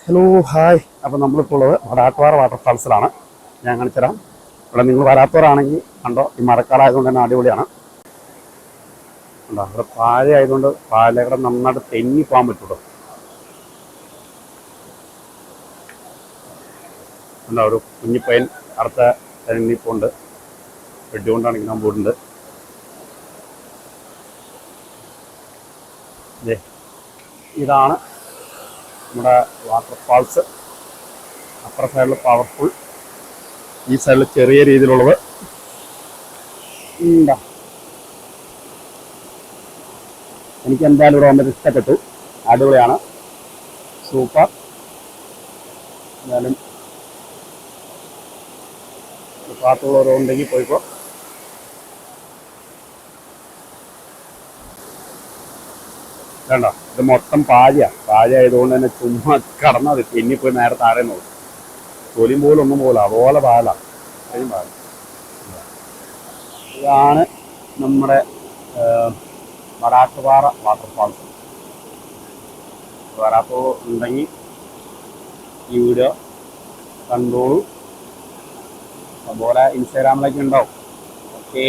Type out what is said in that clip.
Hello hi. അപ്പോൾ നമ്മളിപ്പോൾ ഉള്ളത് വടാട്ടുപാറ വാട്ടർഫാൾസിലാണ്. ഞാൻ കാണിച്ചു തരാം. ഇവിടെ നിങ്ങൾ വരാത്തവരാണെങ്കിൽ കണ്ടോ, ഈ മഴക്കാലം ആയതുകൊണ്ട് തന്നെ അടിപൊളിയാണ്. കണ്ടോ, ഇവിടെ പാല ആയതുകൊണ്ട് പാലയുടെ നന്നായിട്ട് തെന്നി പോകാൻ പറ്റുള്ളൂ. കണ്ടോ, ഒരു കുഞ്ഞിപ്പയൻ അടുത്ത തെന്നിപ്പോണ്ട് വെട്ടുകൊണ്ടാണ് ഇങ്ങനെ പോയിട്ടുണ്ട്. ഇതാണ് നമ്മുടെ വാട്ടർഫാൾസ്. അപ്പുറ സൈഡിൽ പവർഫുൾ, ഈ സൈഡിൽ ചെറിയ രീതിയിലുള്ളത്. എനിക്ക് എന്തായാലും ഇവിടെ വന്നിട്ട് ഇഷ്ടപ്പെട്ടു. അടിപൊളിയാണ്, സൂപ്പർ. എന്തായാലും പാർട്ടുള്ളവരുണ്ടെങ്കിൽ പോയിക്കോ. വേണ്ട, ഇത് മൊത്തം പായ ആയതുകൊണ്ട് തന്നെ ചുമ്മാ കടന്നാൽ തെന്നിപ്പോയി നേരെ താഴെ നോക്കും. തൊലിയും പോലും ഒന്നും പോലെ അതുപോലെ പാലാണ്, അത്രയും പാല. ഇതാണ് നമ്മുടെ വടാട്ടുപാറ വാട്ടർഫാൾസ്. വരാത്തോ ഉണ്ടെങ്കിൽ ഈ വീഡിയോ കണ്ടോളൂ. അതുപോലെ ഇൻസ്റ്റാഗ്രാമിലൊക്കെ ഉണ്ടാവും. ഓക്കെ.